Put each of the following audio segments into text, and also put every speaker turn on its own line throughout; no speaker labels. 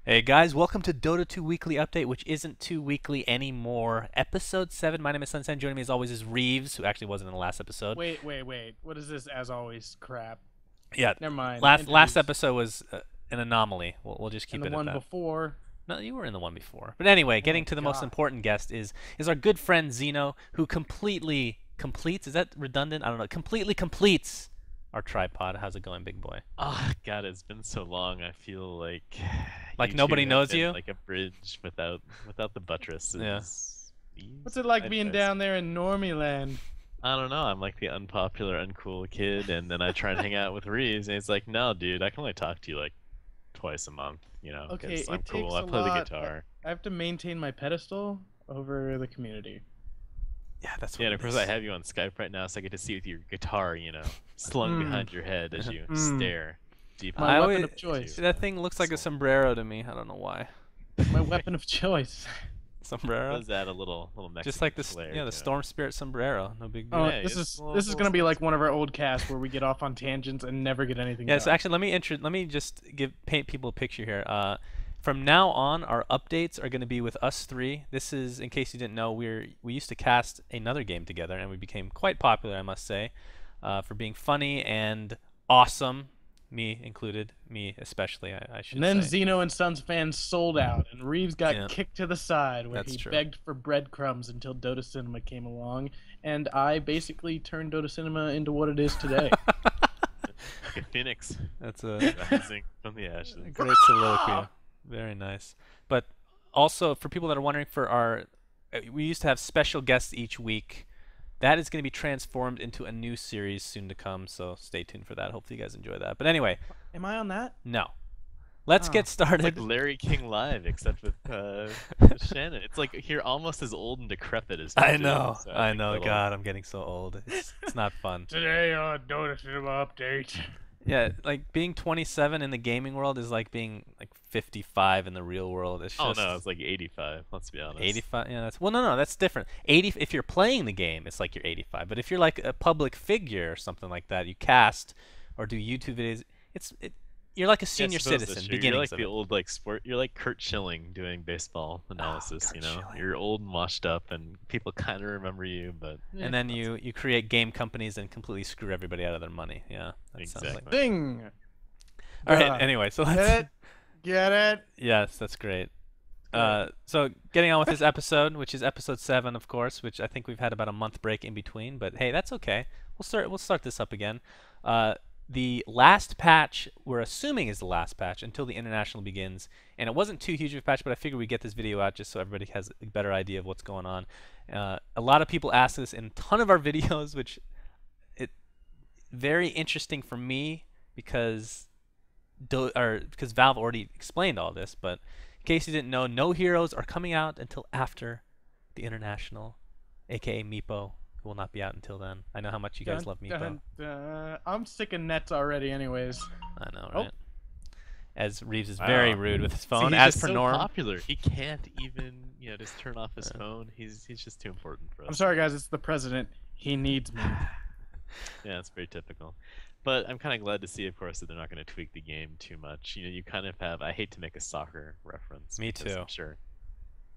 Hey guys, welcome to Dota 2 Weekly Update, which isn't too weekly anymore. Episode 7. My name is SUNSfan. Joining me as always is Reaves, who actually wasn't in the last episode.
Wait. What is this, as always, crap?
Yeah,
Never mind.
last
Introduce.
episode was an anomaly. We'll just
And
keep
the
it at
one
that.
before.
No, you were in the one before. But anyway, getting
Oh,
to the most
God.
important guest is our good friend Xeno, who completely completes. Is that redundant? I don't know. Completely completes our tripod. How's it going, big boy?
Oh God, it's been so long. I feel like
Like
you two
nobody
have
knows
been
you?
like a bridge without the
Yeah.
buttresses.
What's it like
I,
being down there in Normie Land?
I don't know. I'm like the unpopular, uncool kid, and then I try and hang out with Reeves, and it's like, no, dude, I can only talk to you like twice a month,
Okay,
because I'm
it
cool.
takes
I
a
play the
lot.
guitar.
I have to maintain my pedestal over the community.
Yeah, that's what
Yeah, and
it
of course
is.
I have you on Skype right now, so I get to see with your guitar, slung
Mm.
behind your head as you
Mm.
stare deep
My
I
into
weapon
always
of choice.
that thing looks like a
soul.
sombrero to me. I don't know why.
My weapon of choice.
Sombrero?
Does add a little Mexican
Just like the
flair
the
to it.
Storm Spirit sombrero. No big deal.
Oh,
Yeah,
this
it's
is
a little-
this is
little
gonna be like
something.
one of our old casts where we get off on tangents and never get anything
Yeah,
done.
so actually let me just paint people a picture here. From now on, our updates are going to be with us three. This is, in case you didn't know, we used to cast another game together, and we became quite popular, I must say, for being funny and awesome. Me included, me especially, I should
And then
say.
Xeno and Sons fans sold out, and Reeves got
Yeah,
kicked to the side where
that's
he
true.
begged for breadcrumbs until Dotacinema came along, and I basically turned Dotacinema into what it is today.
Like a phoenix
That's a
rising from the ashes.
great soliloquy. Very nice. But also, for people that are wondering, we used to have special guests each week. That is going to be transformed into a new series soon to come, so stay tuned for that. Hopefully, you guys enjoy that. But anyway,
Am I on that?
no. Let's
Oh.
get
It's
started.
like Larry King Live, except with Shannon. It's like you're almost as old and decrepit as
I
Ginger,
know.
so
I
think
know.
that'll-
God, I'm getting so old. It's not fun.
Today on Dotacinema update.
Yeah, like being 27 in the gaming world is like being like 55 in the real world. It's
Oh
just
no, it's like 85. Let's be honest.
85. Yeah, that's no, that's different. 80 if you're playing the game, it's like you're 85. But if you're like a public figure or something like that, you cast or do YouTube videos, you're like a
Yeah, I
senior
suppose that's
citizen.
true. You're
Beginnings
like
of
the
it.
old like sport. You're like Kurt Schilling doing baseball analysis.
Kurt Schilling.
You're old and washed up, and people kind of remember you, but
And then you create game companies and completely screw everybody out of their money. Yeah, that sounds like.
Exactly.
Thing.
All right.
Duh.
Anyway, so
Get
let's.
it? Get it?
Yes, that's great. So getting on with this episode, which is episode 7, of course, which I think we've had about a month break in between, but hey, that's okay. We'll start this up again. The last patch we're assuming is the last patch until the international begins, and it wasn't too huge of a patch, but I figured we'd get this video out just so everybody has a better idea of what's going on. A lot of people ask this in a ton of our videos, which it very interesting for me because because Valve already explained all this, but in case you didn't know, no heroes are coming out until after the international, aka Meepo, who will not be out until then. I know how much you guys love Meepo.
I'm sick of nets already, anyways.
I know,
Oh.
right? As Reeves is very
Wow.
rude with his
See,
phone,
he's
as
just
per
so
norm.
popular. He can't even just turn off his phone. He's just too important for us.
I'm sorry, guys. It's the president. He needs me.
Yeah, it's very typical. But I'm kind of glad to see, of course, that they're not going to tweak the game too much. You kind of have. I hate to make a soccer reference.
Me
because
too.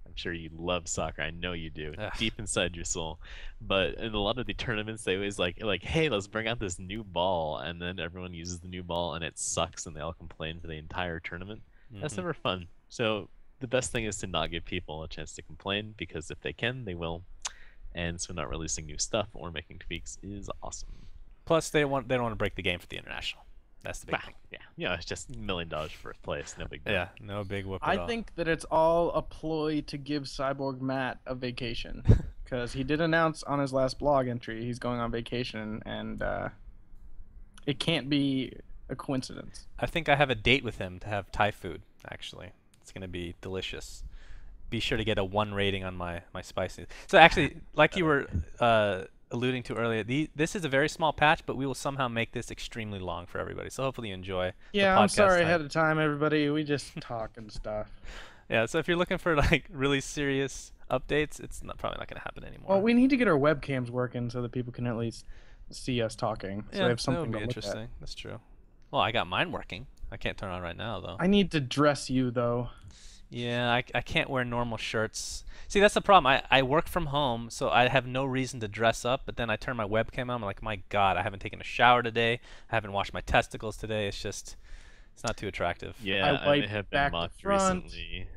I'm sure you love soccer. I know you do,
Ugh.
deep inside your soul. But in a lot of the tournaments, they always like, hey, let's bring out this new ball, and then everyone uses the new ball, and it sucks, and they all complain for the entire tournament. That's
Mhm.
never fun. So the best thing is to not give people a chance to complain, because if they can, they will. And so not releasing new stuff or making tweaks is awesome.
Plus, they don't want to break the game for the international. That's the big
Bah,
thing.
yeah, it's just $1 million first place, no big deal.
Yeah, no big whoop at
I
all.
think that it's all a ploy to give Cyborg Matt a vacation, because he did announce on his last blog entry he's going on vacation, and it can't be a coincidence.
I think I have a date with him to have Thai food. Actually, it's gonna be delicious. Be sure to get a 1 rating on my spicy. So actually, like you were alluding to earlier, this is a very small patch, but we will somehow make this extremely long for everybody. So hopefully you enjoy.
Yeah,
the
I'm
podcast
sorry
time.
ahead of time, everybody. We just talk and stuff.
Yeah, so if you're looking for like really serious updates, it's probably not gonna happen anymore.
Well, we need to get our webcams working so that people can at least see us talking. So
yeah,
they have
that
something
would be
to look
interesting.
at.
That's true. Well, I got mine working. I can't turn on right now though.
I need to dress you though.
Yeah, I can't wear normal shirts. See, that's the problem. I work from home, so I have no reason to dress up, but then I turn my webcam on, I'm like, my God, I haven't taken a shower today. I haven't washed my testicles today. It's just, it's not too attractive.
Yeah, I
wipe
have been
back to
mocked
front.
recently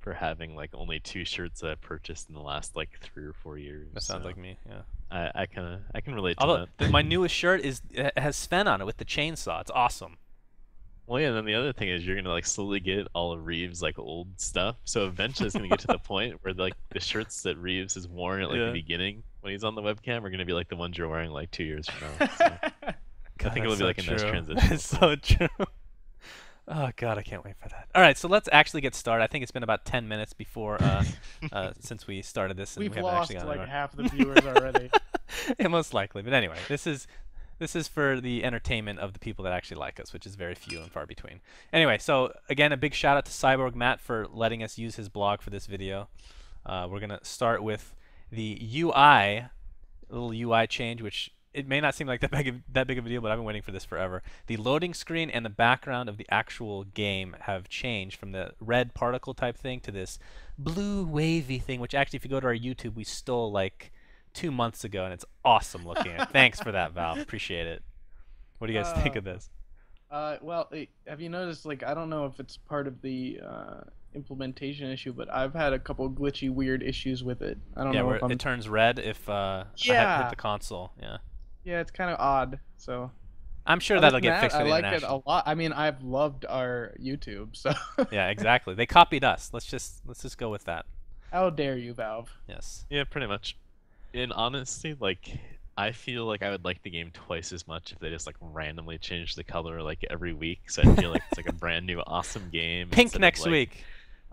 for having like only 2 shirts that I purchased in the last like 3 or 4 years.
That sounds
so
like me, yeah.
I can relate to
Although,
that.
my newest shirt it has Sven on it with the chainsaw. It's awesome.
Well, yeah, and then the other thing is you're gonna like slowly get all of Reeves like old stuff. So eventually it's gonna get to the point where like the shirts that Reeves has worn at like
Yeah.
the beginning when he's on the webcam are gonna be like the ones you're wearing like 2 years from now. So I
God,
think it'll
that's
be like
so
a nice
true.
transition.
It's so true. Oh God, I can't wait for that. All right, so let's actually get started. I think it's been about 10 minutes before since we started this, and
We've
we haven't
lost
actually gotten
like
anywhere.
half the viewers already.
Yeah, most likely. But anyway, this is for the entertainment of the people that actually like us, which is very few and far between. Anyway, so again, a big shout out to Cyborg Matt for letting us use his blog for this video. We're gonna start with the UI, a little UI change, which it may not seem like that big of a deal, but I've been waiting for this forever. The loading screen and the background of the actual game have changed from the red particle type thing to this blue wavy thing, which actually, if you go to our YouTube, we stole like 2 months ago, and it's awesome looking. Thanks for that, Valve. Appreciate it. What do you guys think of this?
Well, have you noticed? Like, I don't know if it's part of the implementation issue, but I've had a couple glitchy, weird issues with it. I don't
Yeah,
know
where
if I'm.
it turns red if I
Yeah.
hit the console. Yeah,
Yeah, it's kind of odd. So
I'm sure
other
that'll
than
get
that,
fixed
I
with
like it a
international.
lot. I mean, I've loved our YouTube. So
Yeah, exactly. They copied us. Let's just go with that.
how dare you, Valve?
Yes.
Yeah, pretty much. In honesty, like I feel like I would like the game twice as much if they just like randomly changed the color like every week. So I feel like it's like a brand new awesome game.
Pink
instead of,
next
like,
week.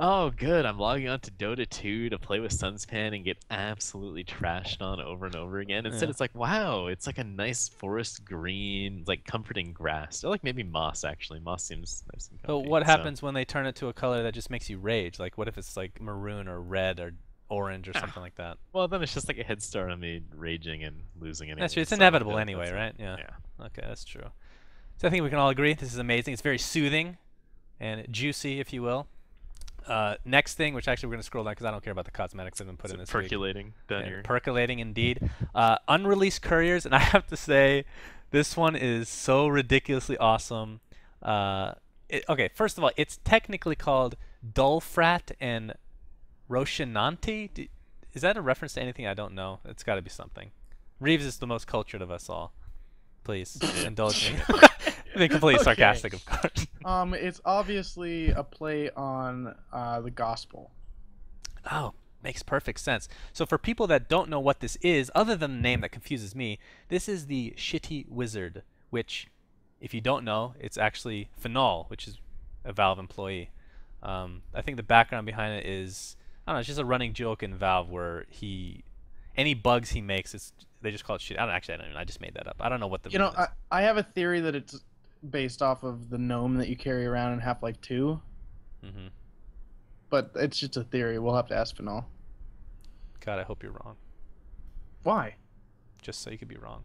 Oh, good. I'm logging on to Dota 2 to play with SUNSfan and get absolutely trashed on over and over again. Instead,
Yeah.
it's like, wow, it's like a nice forest green, like comforting grass. Or like maybe moss, actually. Moss seems nice and
But
comfy.
what
so-
happens when they turn it to a color that just makes you rage? Like, what if it's like maroon or red or orange or something like that?
Well, then it's just like a head start on me raging and losing anyway.
That's true. It's
so
inevitable
yeah,
anyway,
that's
right? Yeah.
Yeah.
Okay, that's true. So I think we can all agree this is amazing. It's very soothing and juicy, if you will. Next thing, which actually we're going to scroll down because I don't care about the cosmetics that have been put
Is
in
it
this week.
percolating down
Yeah,
your...
percolating indeed. Unreleased couriers, and I have to say, this one is so ridiculously awesome. Okay, first of all, it's technically called Dulfrat and Roshinanti. Is that a reference to anything I don't know? It's got to be something. Reeves is the most cultured of us all. Please indulge me. Being completely
Okay.
sarcastic, of course.
It's obviously a play on the gospel.
Oh, makes perfect sense. So for people that don't know what this is, other than the name that confuses me, this is the Shitty Wizard, which, if you don't know, it's actually Phenol, which is a Valve employee. I think the background behind it is, I don't know, it's just a running joke in Valve where any bugs he makes, they just call it shit. I don't know. I just made that up. I don't know what the
You know,
meaning is.
I have a theory that it's based off of the gnome that you carry around in Half-Life 2,
Mm-hmm.
but it's just a theory. We'll have to ask Phenol.
God, I hope you're wrong.
Why?
Just so you could be wrong.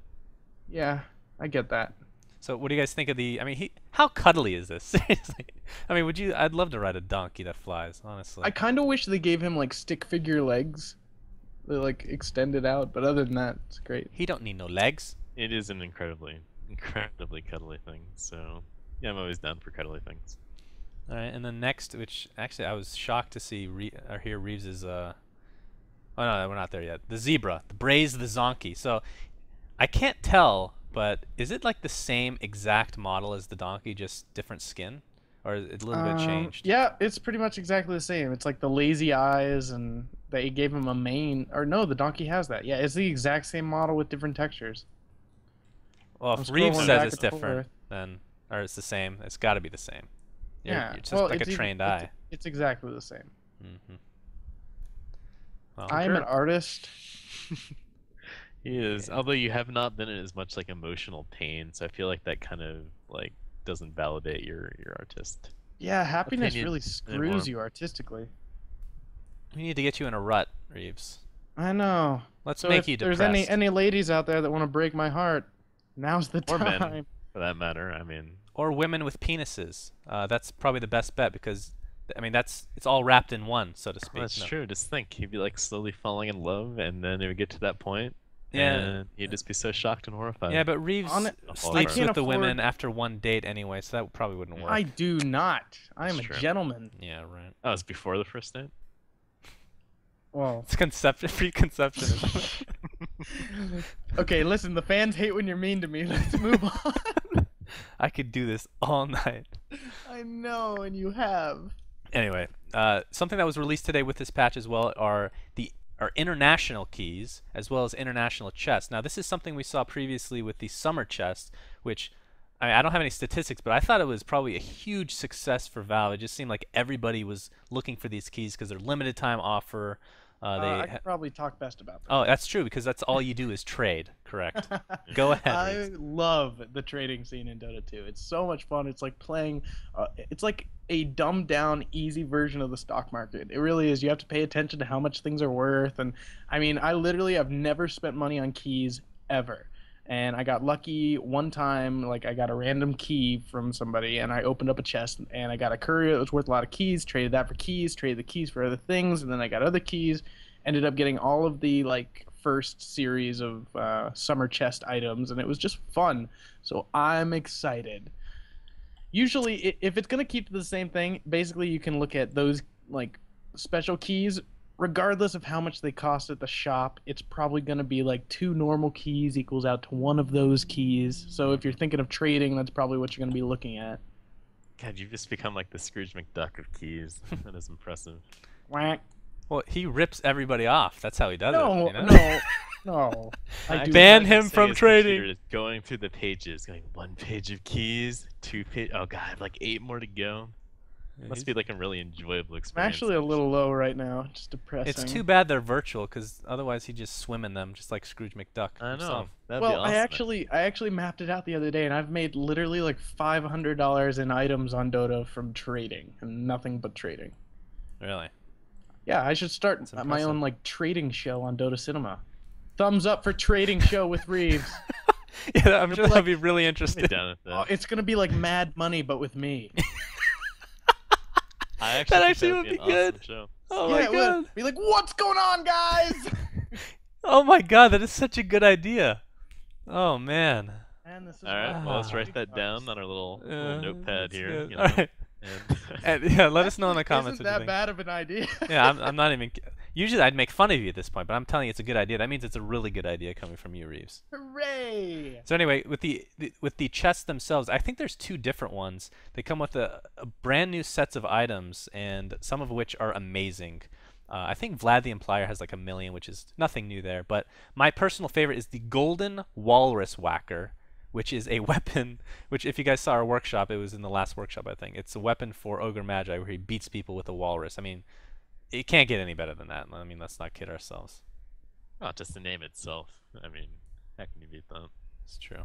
Yeah, I get that.
So what do you guys think of the? I mean, how cuddly is this? Seriously. I mean, I'd love to ride a donkey that flies. Honestly.
I kind of wish they gave him like stick figure legs. They like extended out, but other than that, it's great.
He don't need no legs.
It is an incredibly cuddly thing. So yeah, I'm always down for cuddly things.
All right, and then next, which actually I was shocked to see or hear Reeves's. Oh no, we're not there yet. The zebra, the Braze the Zonkey. So I can't tell, but is it like the same exact model as the donkey, just different skin, or is it a little bit changed?
Yeah, it's pretty much exactly the same. It's like the lazy eyes, and they gave him a mane. Or no, the donkey has that. Yeah, it's the exact same model with different textures.
Well,
I'm
if Reeves
scrolling
says
back
it's
and
different,
forth.
then or it's the same, it's got to be the same.
Yeah,
it's just
well,
like a
it's even-
trained
it's-
eye.
It's exactly the same.
Mm-hmm. Well,
I am an artist.
He is, although you have not been in as much like emotional pain, so I feel like that kind of like doesn't validate your artist.
Yeah, happiness
Opinion
really
anymore.
screws you artistically.
we need to get you in a rut, Reeves.
I know.
Let's
So
make
if
you
there's
depressed.
any ladies out there that want to break my heart, now's the
Or men.
time.
For that matter, I mean,
or women with penises. That's probably the best bet because, I mean, it's all wrapped in one, so to
Oh,
speak.
that's
No.
true. Just think, he'd be like slowly falling in love, and then it would get to that point,
Yeah.
and he'd just be so shocked and horrified.
Yeah, but Reeves
On
it-
sleeps
I
with
can't
the
afford-
women after one date anyway, so that probably wouldn't work.
I do not. I am
That's
a
true.
gentleman.
Yeah, right.
Oh, it's before the first date?
Well,
It's conception, preconception.
okay, listen, the fans hate when you're mean to me. Let's move on.
I could do this all night.
I know, and you have.
Anyway, something that was released today with this patch as well are international keys as well as international chests. Now, this is something we saw previously with the summer chest, which I don't have any statistics, but I thought it was probably a huge success for Valve. It just seemed like everybody was looking for these keys because they're limited time offer.
I could probably talk best about that.
Oh, that's true because that's all you do is trade. Correct. Go ahead.
I
Reeves.
love the trading scene in Dota 2. It's so much fun. It's like playing. It's like a dumbed down, easy version of the stock market. It really is. You have to pay attention to how much things are worth, and I mean, I literally have never spent money on keys ever. And I got lucky one time. Like I got a random key from somebody, and I opened up a chest, and I got a courier that was worth a lot of keys. Traded that for keys. Traded the keys for other things, and then I got other keys. Ended up getting all of the like first series of summer chest items, and it was just fun. So I'm excited. Usually, if it's gonna keep the same thing, basically you can look at those like special keys. Regardless of how much they cost at the shop, it's probably going to be like 2 normal keys equals out to 1 of those keys. So if you're thinking of trading, that's probably what you're going to be looking at.
God, you've just become like the Scrooge McDuck of keys. That is impressive.
Whack.
Well, he rips everybody off. That's how he does
No,
it. You know?
no. I do
Ban
Imagine
him
saying
from
his
trading.
computer is going through the pages, going 1 page of keys, 2 page. Oh god, I have like 8 more to go. Must be like a really enjoyable
I'm
experience.
actually a little low right now. Just depressing.
It's too bad they're virtual, because otherwise he'd just swim in them, just like Scrooge McDuck
I know.
himself.
That'd be
Well,
awesome.
I actually mapped it out the other day, and I've made literally like $500 in items on Dota from trading, and nothing but trading.
Really?
Yeah, I should start
That's
my
impressive.
own like trading show on Dotacinema. Thumbs up for trading show with Reaves.
Yeah, I'm sure
like-
that'd be really
Be
interesting.
down with that.
Oh, it's gonna be like Mad Money, but with me.
I actually
That
think
actually
that'd
would
be
be
an awesome
good.
show.
Oh
Yeah,
my
it
god.
would. Be like, what's going on, guys?
Oh my god, that is such a good idea. Oh man.
Man, this is
All right, well, let's
Ah.
write that down on our little notepad
that's
here.
good.
You know,
Alright.
and
And, yeah, let us know in the comments
Isn't
what you
that
think.
bad of an idea?
Yeah, I'm not even. Usually I'd make fun of you at this point, but I'm telling you it's a good idea. That means it's a really good idea coming from you, Reeves.
Hooray!
So anyway, with the chests themselves, I think there's 2 different ones. They come with a brand new sets of items, and some of which are amazing. I think Vlad the Implier has like 1 million, which is nothing new there. But my personal favorite is the Golden Walrus Whacker, which is a weapon. Which, if you guys saw our workshop, it was in the last workshop, I think. It's a weapon for Ogre Magi where he beats people with a walrus. I mean, it can't get any better than that. I mean, let's not kid ourselves.
oh, just the name itself. I mean, how can you beat that?
It's true.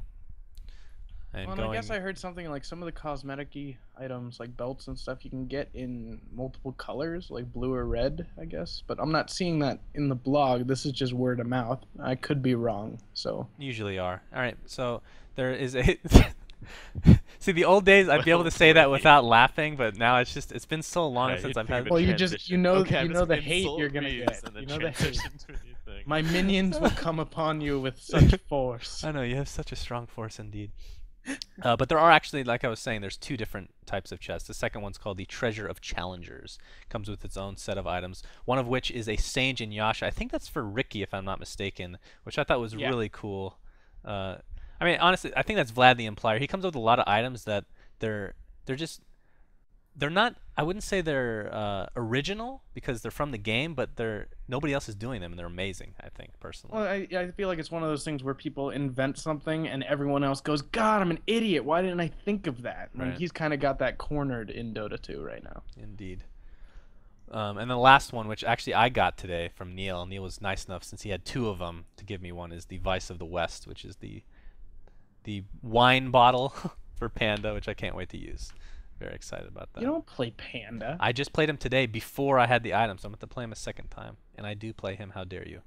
And
Well,
going,
I guess I heard something like some of the cosmetic-y items, like belts and stuff, you can get in multiple colors, like blue or red, I guess. But I'm not seeing that in the blog. This is just word of mouth. I could be wrong, so.
usually are. All right, so there is a. See, the old days I'd be able to say that without laughing, but now it's been so long
Right,
since
you'd
I've
think
had.
of a
Well, you just-
transition.
you know-
Okay,
you
I'm
know
just
the
gonna
hate
insult
you're gonna
Reeves
get.
and then
You know the hate.
transition to a new thing.
My minions will come upon you with such force.
I know you have such a strong force indeed. But there are actually, like I was saying, there's 2 different types of chests. The second one's called the Treasure of Challengers. Comes with its own set of items. One of which is a Sage and Yasha. I think that's for Ricky, if I'm not mistaken, which I thought was
Yeah.
really cool. I mean, honestly, I think that's Vlad the Implier. He comes up with a lot of items that they're not. I wouldn't say they're original because they're from the game, but nobody else is doing them, and they're amazing. I think personally.
Well, I feel like it's one of those things where people invent something and everyone else goes, God, I'm an idiot. Why didn't I think of that? Like,
Right.
he's kind of got that cornered in Dota 2 right now.
Indeed. And the last one, which actually I got today from Neil. Neil was nice enough, since he had 2 of them, to give me one. Is the Vice of the West, which is the wine bottle for Panda, which I can't wait to use. Very excited about that.
You don't play Panda.
I just played him today before I had the items. I'm going to play him a second time, and I do play him. How dare you?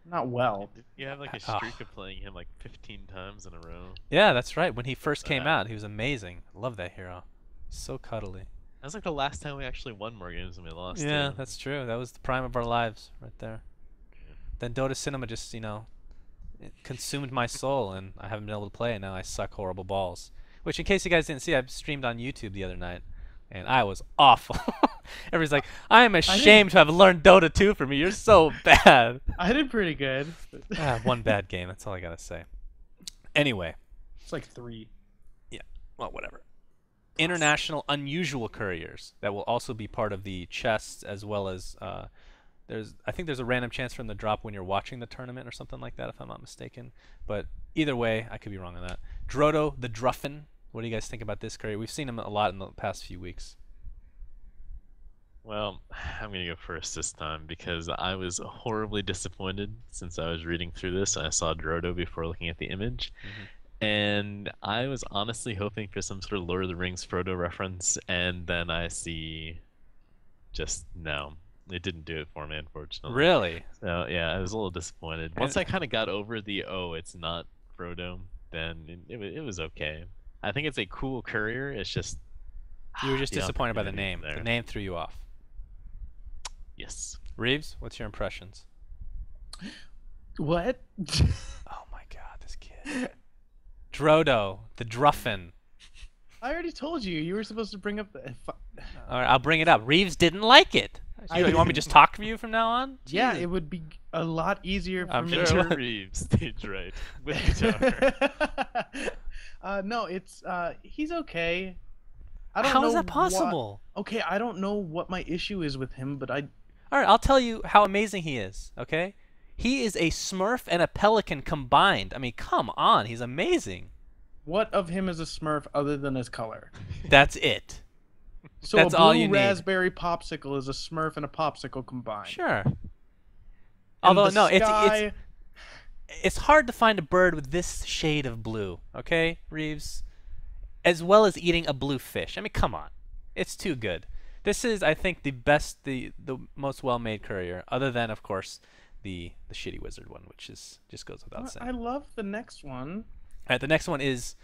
Not well.
You have like a
Oh.
streak of playing him like 15 times in a row.
Yeah, that's right. When he first came
Yeah.
out, he was amazing. I love that hero. So cuddly.
That was like the last time we actually won more games than we lost.
Yeah,
too.
that's true. That was the prime of our lives right there. Then Dotacinema just, it consumed my soul, and I haven't been able to play it now. I suck horrible balls. Which, in case you guys didn't see, I streamed on YouTube the other night, and I was awful. Everybody's like, I am ashamed to have learned Dota 2 from you. You're so bad.
I did pretty good.
One bad game. That's all I gotta say. Anyway,
It's like 3.
well, whatever. International unusual couriers that will also be part of the chests, as well as I think there's a random chance for them to drop when you're watching the tournament or something like that, if I'm not mistaken. But either way, I could be wrong on that. Drodo the Druffin. What do you guys think about this courier? We've seen him a lot in the past few weeks.
Well, I'm gonna go first this time because I was horribly disappointed since I was reading through this. I saw Drodo before looking at the image, and I was honestly hoping for some sort of Lord of the Rings Frodo reference, and then I see just no. It didn't do it for me, unfortunately.
Really?
So yeah, I was a little disappointed. Once I kind of got over the it's not Frodo, then it was okay. I think it's a cool courier. It's just
You were just
the
disappointed by the
opportunity
name.
there.
The name threw you off.
Yes.
Reaves, what's your impressions?
What?
Oh my god, this kid. Drodo the Druffin.
I already told you. You were supposed to bring up the.
All right, I'll bring it up. Reaves didn't like it. You want me to just talk for you from now on?
Yeah,
Jesus.
it would be a lot easier for
I'm
me
sure.
to.
Mr. Reeves, stage right with guitar.
No, it's he's okay. I don't
How
know
is that possible?
Okay, I don't know what my issue is with him, but I.
All right, I'll tell you how amazing he is, okay? He is a Smurf and a Pelican combined. I mean, come on, he's amazing.
What of him is a Smurf other than his color?
That's it.
So
That's
a blue
all you need.
raspberry popsicle is a Smurf and a popsicle combined.
Sure.
And
Although
the
no,
sky-
it's hard to find a bird with this shade of blue, okay, Reeves? As well as eating a blue fish. I mean, come on. It's too good. This is, I think, the best, the most well-made courier, other than, of course, the shitty wizard one, which is just goes without saying.
I love the next one.
All right, the next one is,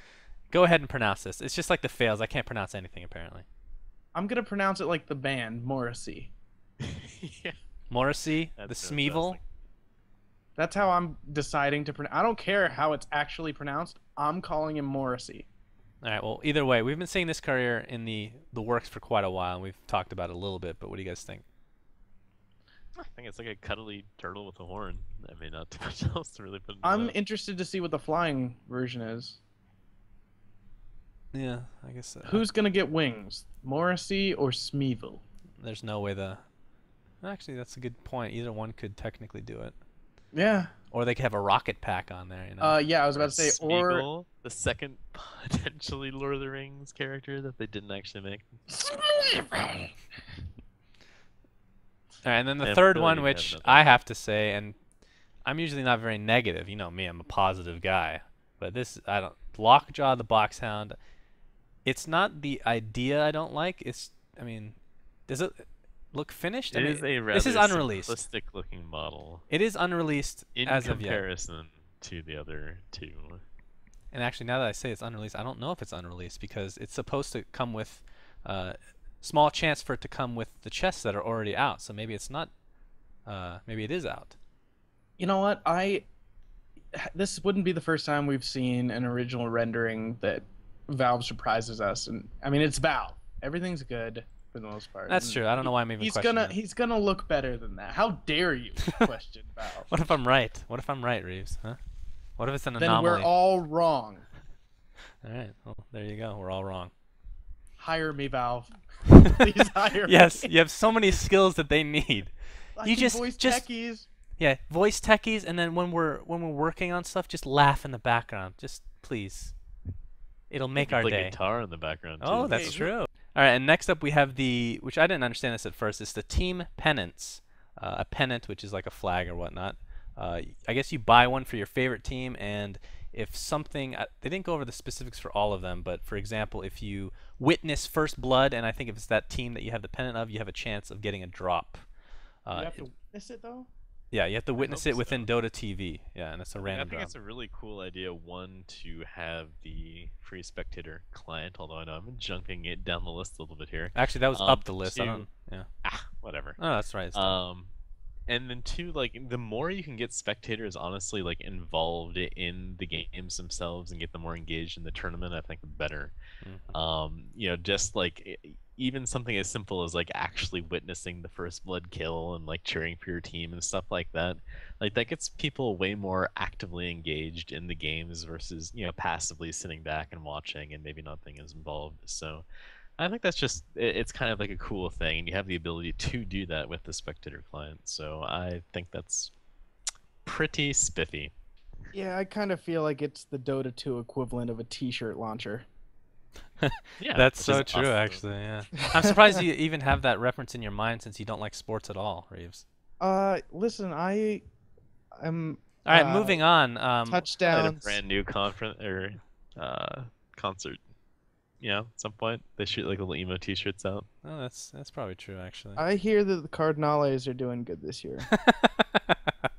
go ahead and pronounce this. It's just like the fails. I can't pronounce anything, apparently.
I'm gonna pronounce it like the band Morrissey.
Yeah.
Morrissey, the
That's
Smeevil.
fantastic.
That's how I'm deciding to pronounce. I don't care how it's actually pronounced. I'm calling him Morrissey.
All right, well, either way, we've been seeing this courier in the works for quite a while, and we've talked about it a little bit, but what do you guys think?
I think it's like a cuddly turtle with a horn. I mean, not too much else to really put into
I'm
that.
interested to see what the flying version is.
Yeah, I guess
Who's gonna get wings, Morrissey or Smeevil?
there's no way Actually, that's a good point. Either one could technically do it.
Yeah.
Or they could have a rocket pack on there, you know?
Yeah, I was about to say, or
Smeagol, the second potentially Lord of the Rings character that they didn't actually make.
All right, and then the
Yeah,
third
Billy
one,
didn't
which
have
I have to say, and I'm usually not very negative. You know me, I'm a positive guy. But this, I don't. Lockjaw the Boxhound. It's not the idea I don't like. I mean, does it look finished? I
It
mean,
is a rather
this is unreleased.
simplistic looking model
It is unreleased
in
as of yet.
comparison to the other two.
And actually, now that I say it's unreleased, I don't know if it's unreleased because it's supposed to come with small chance for it to come with the chests that are already out. So maybe it's not. Maybe it is out.
you know what? This wouldn't be the first time we've seen an original rendering that Valve surprises us, and I mean it's Valve. Everything's good for the most part.
That's
And
true. I don't know why I'm even
he's
questioning
gonna
it.
he's gonna look better than that. How dare you question Valve?
What if I'm right? What if I'm right, Reeves? Huh? What if it's an
Then
anomaly?
we're all wrong.
All right. Well, there you go. We're all wrong.
Hire me, Valve. Please hire
Yes,
me.
you have so many skills that they need.
I
you
can
just-
voice
just-
techies.
Yeah, voice techies, and then when we're working on stuff, just laugh in the background. Just please. It'll make our
Play
day.
guitar in the background too.
Oh, that's
Okay,
true. All right, and next up we have which I didn't understand this at first. It's the team pennants. A pennant, which is like a flag or whatnot. I guess you buy one for your favorite team, and if something, they didn't go over the specifics for all of them, but for example, if you witness first blood, and I think if it's that team that you have the pennant of, you have a chance of getting a drop.
You have to witness it though.
Yeah, you have to
I
witness
hope
it within
so.
Dota TV. Yeah, and it's a
I
random
think
drop.
it's a really cool idea, one, to have the free spectator client, although I know I'm junking it down the list a little bit here.
Actually, that was up the list. I
Two,
don't. Yeah.
whatever.
Oh, that's right. It's done.
And then two, like the more you can get spectators honestly like involved in the games themselves and get them more engaged in the tournament, I think the better. Just like even something as simple as like actually witnessing the first blood kill and like cheering for your team and stuff like that. Like that gets people way more actively engaged in the games versus, passively sitting back and watching and maybe not being as involved. So I think that's just it's kind of like a cool thing, and you have the ability to do that with the spectator client. So I think that's pretty spiffy.
Yeah, I kind of feel like it's the Dota 2 equivalent of a T-shirt launcher.
Yeah,
That's
which is
so true,
awesome.
actually. Yeah. I'm surprised you even have that reference in your mind since you don't like sports at all, Reeves.
Listen, I'm
All right, moving on.
Probably at a
touchdowns.
brand new conference or concert. At some point they shoot like little emo T-shirts out.
Oh, that's probably true, actually.
I hear that the Cardinals are doing good this year.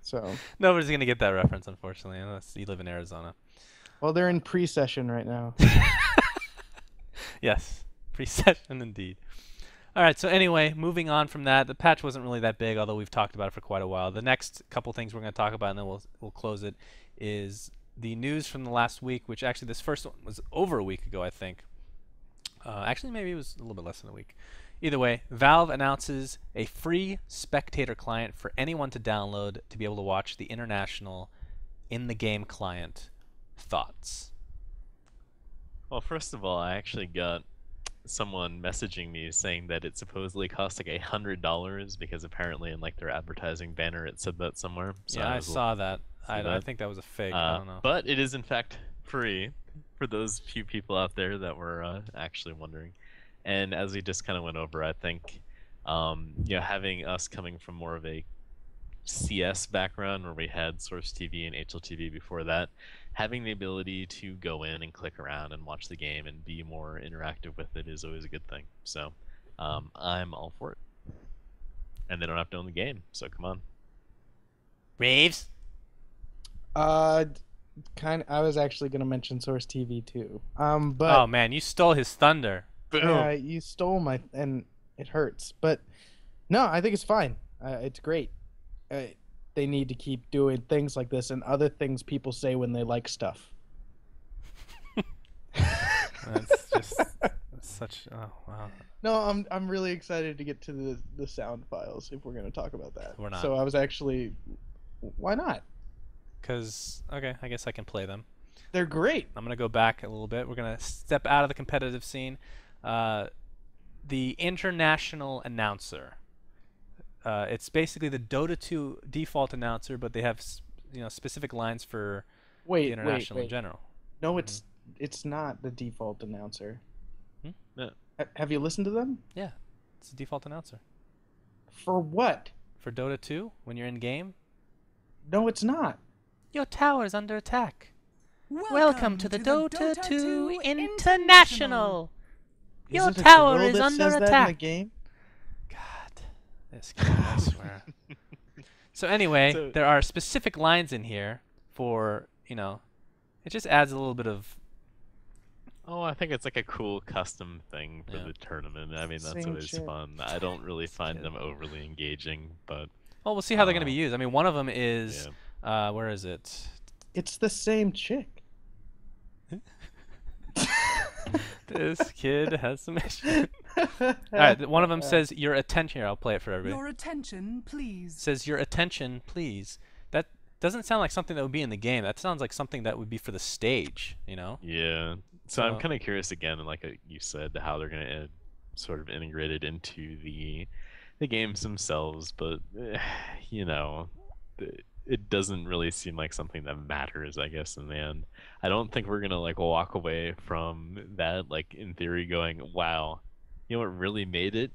So,
Nobody's gonna get that reference, unfortunately, unless you live in Arizona.
well, they're in pre-session right now.
Yes, pre-session indeed. All right, so anyway, moving on from that, the patch wasn't really that big, although we've talked about it for quite a while. The next couple things we're going to talk about, and then we'll close it, is the news from the last week, which actually this first one was over a week ago, I think. Actually, maybe it was a little bit less than a week. Either way, Valve announces a free spectator client for anyone to download to be able to watch the international in-the-game client. Thoughts?
Well, first of all, I actually got someone messaging me saying that it supposedly costs like $100 because apparently in like their advertising banner it said that somewhere. So
Yeah, I
was
saw that.
see
I
that.
think that was a fake. I don't know.
But it is in fact free for those few people out there that were actually wondering. And as we just kind of went over, I think having us coming from more of a CS background where we had Source TV and HLTV before that, having the ability to go in and click around and watch the game and be more interactive with it is always a good thing. So I'm all for it. And they don't have to own the game, so come on.
Reaves?
I was actually gonna mention Source TV too. But
Oh man, you stole his thunder.
yeah, you stole and it hurts. But no, I think it's fine. It's great. They need to keep doing things like this and other things people say when they like stuff.
That's just such. Oh wow.
No, I'm really excited to get to the sound files if we're gonna talk about that.
We're not.
So I was actually, why not?
Okay, I guess I can play them.
They're great.
I'm gonna go back a little bit. We're gonna step out of the competitive scene. The international announcer. It's basically the Dota 2 default announcer, but they have specific lines for the international in general.
No, it's not the default announcer.
No.
Have you listened to them?
Yeah, it's the default announcer
For what?
for Dota 2 when you're in game.
No, it's not.
Your tower is under attack.
Welcome to the Dota 2
International. Your
Is it a
tower
girl
is
that
under
says that in the
attack.
game?
God, this guy, I swear. So anyway, there are specific lines in here for, it just adds a little bit of...
Oh, I think it's like a cool custom thing for
Yeah.
the tournament. I mean, that's
Same
always
shit.
fun. I don't really find them overly engaging, but
Well, we'll see how they're going to be used. I mean, one of them is...
yeah.
Where is it?
It's the same chick.
This kid has some issues. All right, one of them says, your attention... Here, I'll play it for everybody.
Your attention, please.
Says, your attention, please. That doesn't sound like something that would be in the game. That sounds like something that would be for the stage,
Yeah. So I'm kind of curious again, like you said, how they're going to sort of integrate it into the games themselves. But it doesn't really seem like something that matters, I guess, in the end. I don't think we're gonna like walk away from that, like in theory, going, "Wow, what really made it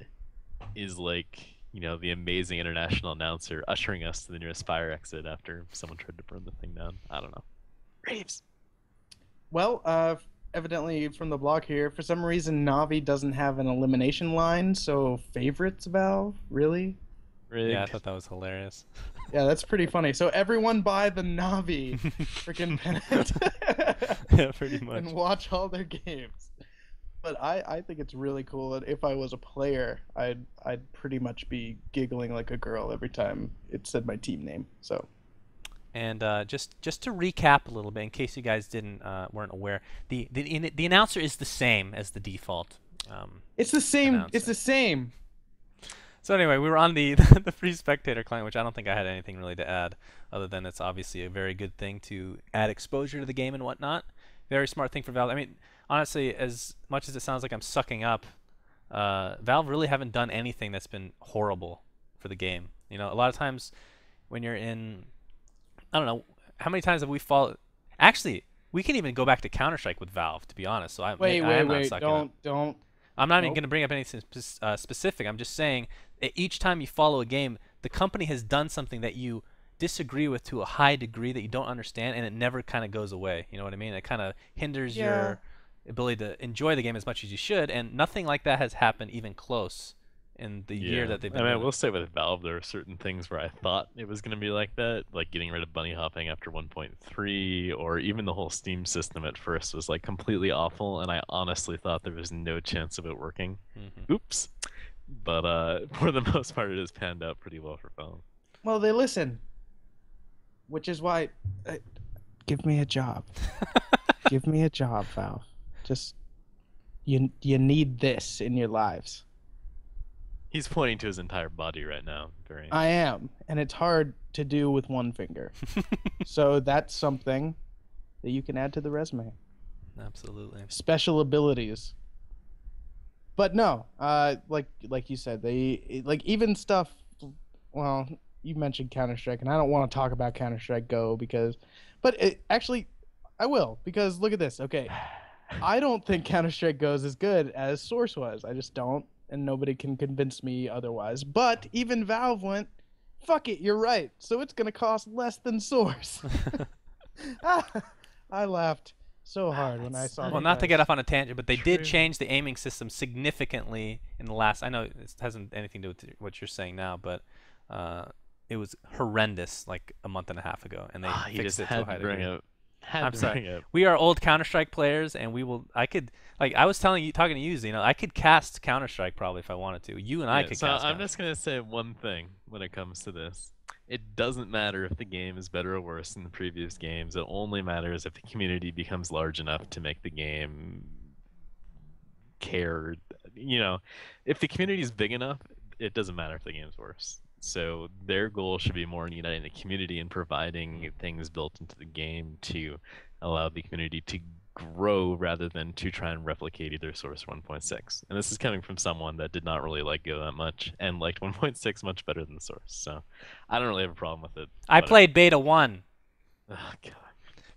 is like." The amazing international announcer ushering us to the nearest fire exit after someone tried to burn the thing down. I don't know. Reaves.
Well, evidently from the blog here, for some reason Navi doesn't have an elimination line, so favorites Valve? Really?
Rigged.
Yeah, I thought that was hilarious.
Yeah, that's pretty funny. So everyone buy the Navi freaking pennant
Yeah, pretty much.
and watch all their games. But I think it's really cool. And if I was a player, I'd pretty much be giggling like a girl every time it said my team name. So.
And just to recap a little bit, in case you guys weren't aware, the announcer is the same as the default.
It's the same.
Announcer.
It's the same.
So anyway, we were on the the free spectator client, which I don't think I had anything really to add, other than it's obviously a very good thing to add exposure to the game and whatnot. Very smart thing for Valve. I mean, honestly, as much as it sounds like I'm sucking up, Valve really haven't done anything that's been horrible for the game. You know, a lot of times when you're in, I don't know, how many times have we followed? Actually, we can even go back to Counter-Strike with Valve, to be honest. So
Wait,
I'm not
wait,
sucking up.
don't.
I'm not even
Nope.
going to bring up anything specific. I'm just saying each time you follow a game, the company has done something that you disagree with to a high degree that you don't understand, and it never kind of goes away. You know what I mean? It kind of hinders
Yeah.
your ability to enjoy the game as much as you should, and nothing like that has happened even close in the year that they've been
I mean, I
doing
will
it.
say with Valve, there are certain things where I thought it was going to be like that, like getting rid of bunny hopping after 1.3, or even the whole Steam system at first was like completely awful, and I honestly thought there was no chance of it working. Oops. But for the most part, it has panned out pretty well for Valve.
Well, they listen. Which is why, give me a job. Give me a job, Valve. Just you need this in your lives.
He's pointing to his entire body right now. Very.
I am, and it's hard to do with one finger. So that's something that you can add to the resume.
Absolutely.
Special abilities. But no, like you said, they like even stuff. Well, you mentioned Counter-Strike, and I don't want to talk about Counter-Strike Go actually, I will, because look at this. Okay, I don't think Counter-Strike Go is as good as Source was. I just don't, and nobody can convince me otherwise. But even Valve went, fuck it, you're right. So it's gonna cost less than Source. I laughed so hard when I saw that.
Well, not to get off on a tangent, but they did
True.
change the aiming system significantly in the last. I know it hasn't anything to do with what you're saying now, but it was horrendous like a month and a half ago, and they
You
fixed
just
it to a
had
high
to bring
degree.
up. Had
I'm
to
sorry.
bring up.
We are old Counter-Strike players, and we will. I could, like, I was talking to you, you know, I could cast Counter-Strike probably if I wanted to. You and I could
So
cast.
I'm just gonna say one thing when it comes to this. It doesn't matter if the game is better or worse than the previous games. It only matters if the community becomes large enough to make the game care. You know, if the community is big enough, it doesn't matter if the game's worse. So their goal should be more in uniting the community and providing things built into the game to allow the community to grow rather than to try and replicate either Source 1.6. And this is coming from someone that did not really like Go that much and liked 1.6 much better than Source. So I don't really have a problem with it.
I
Whatever.
played Beta 1.
Oh, God.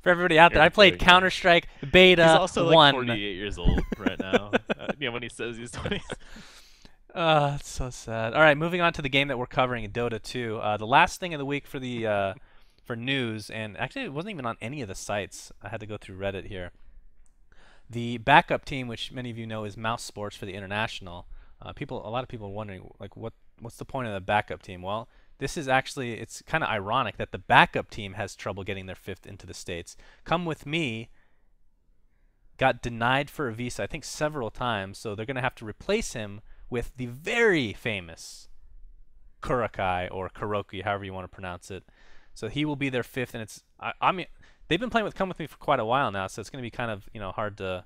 For everybody out there,
You're
I played
kidding me.
Counter-Strike Beta
He's also
1.
like 48 years old right now. When he says he's 20.
It's so sad. All right, moving on to the game that we're covering in Dota 2. The last thing of the week for the for news, and actually it wasn't even on any of the sites. I had to go through Reddit here. The backup team, which many of you know is Mouse Sports for the International. A lot of people are wondering, like, what's the point of the backup team? Well, this is actually, it's kind of ironic that the backup team has trouble getting their fifth into the States. Come With Me got denied for a visa, I think several times, so they're going to have to replace him with the very famous Kurakai, or Kuroki, however you want to pronounce it. So he will be their fifth, and I mean, they've been playing with Come With Me for quite a while now, so it's going to be kind of, hard to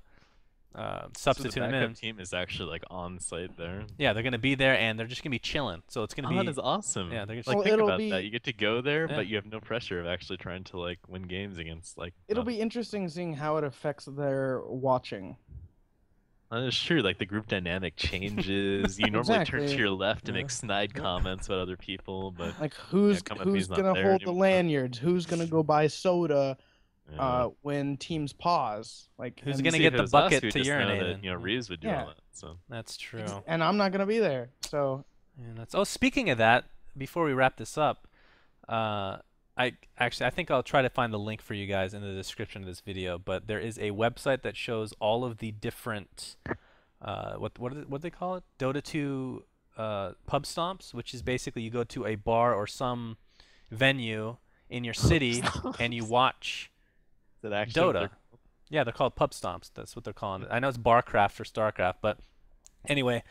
substitute
so the
him
backup
in.
team is actually like on site there.
Yeah, they're going to be there, and they're just going to be chilling. So it's going to be.
That is awesome.
Yeah, they're just
like
Well,
think
it'll
about
be-
that. You get to go there,
Yeah.
but you have no pressure of actually trying to like win games against like.
It'll be interesting seeing how it affects their watching.
That is true. Like the group dynamic changes. You normally turn to
Exactly.
your left to
Yeah.
make snide comments about other people, but
Like who's
Come With Me's not
gonna
there
hold the
anymore.
lanyards? Who's gonna go buy soda
yeah.
when teams pause? Like
Who's
and-
gonna
See,
get
if it
the
was us,
bucket
we'd
to
just know
urinate
that,
in.
You know, Reaves would do
Yeah.
all that. So
That's true.
and I'm not gonna be there. So
And oh, speaking of that, before we wrap this up, I think I'll try to find the link for you guys in the description of this video. But there is a website that shows all of the different what do they call it? Dota 2 pub stomps, which is basically you go to a bar or some venue in your city and you watch
Is that actually what
Dota.
they're-
Yeah, they're called pub stomps. That's what they're calling it. I know it's Barcraft or Starcraft, but anyway,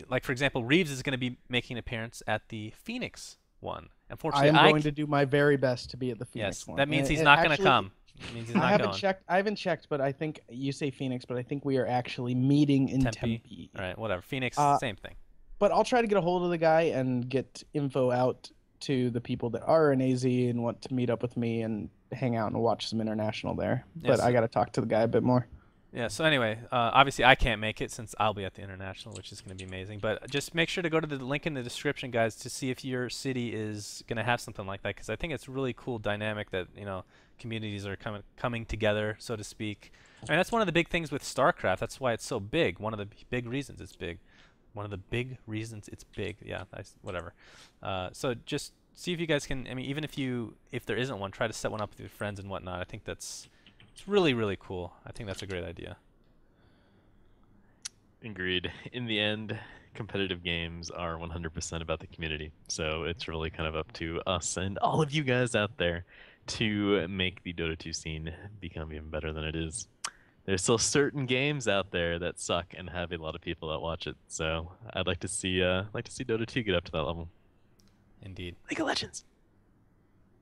like for example, Reaves is going to be making an appearance at the Phoenix one.
I
Unfortunately,
am going to do my very best to be at the Phoenix
yes,
one.
that means
And
he's not going to
actually,
come. It means he's
I
not
haven't
going.
checked. I haven't checked, but I think you say Phoenix, but I think we are actually meeting in
Tempe.
Tempe.
All right, whatever. Phoenix, same thing.
But I'll try to get a hold of the guy and get info out to the people that are in AZ and want to meet up with me and hang out and watch some international there. But
Yes.
I got to talk to the guy a bit more.
Yeah, so anyway, obviously I can't make it since I'll be at the International, which is going to be amazing. But just make sure to go to the link in the description, guys, to see if your city is going to have something like that, because I think it's a really cool dynamic that, communities are coming together, so to speak. I mean, that's one of the big things with StarCraft. That's why it's so big. One of the big reasons it's big. One of the big reasons it's big. Yeah, whatever. So just see if you guys can, I mean, even if there isn't one, try to set one up with your friends and whatnot. I think it's really, really cool. I think that's a great idea.
Agreed. In the end, competitive games are 100% about the community. So it's really kind of up to us and all of you guys out there to make the Dota 2 scene become even better than it is. There's still certain games out there that suck and have a lot of people that watch it. So I'd like to see Dota 2 get up to that level.
Indeed.
League of Legends.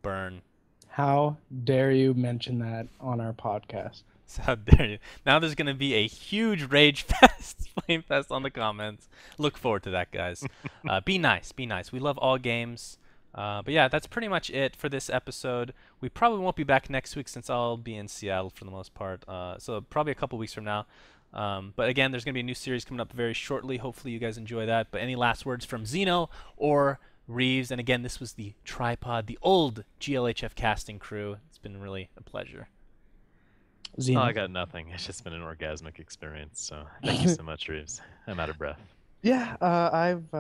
Burn.
How dare you mention that on our podcast?
So how dare you? Now there's going to be a huge rage fest, flame fest on the comments. Look forward to that, guys. Be nice. Be nice. We love all games. But yeah, that's pretty much it for this episode. We probably won't be back next week since I'll be in Seattle for the most part. So probably a couple weeks from now. But again, there's going to be a new series coming up very shortly. Hopefully you guys enjoy that. But any last words from Xeno or Reaves? And again, this was the Tripod, the old GLHF casting crew. It's been really a pleasure.
Xeno.
Oh, I got nothing. It's just been an orgasmic experience. So thank you so much, Reaves. I'm out of breath.
Yeah, I've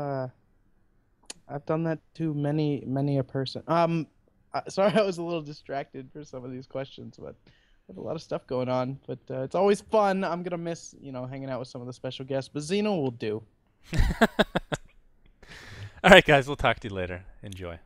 done that to many a person. Sorry, I was a little distracted for some of these questions, but I have a lot of stuff going on. But it's always fun. I'm gonna miss hanging out with some of the special guests, but Xeno will do.
All right, guys. We'll talk to you later. Enjoy.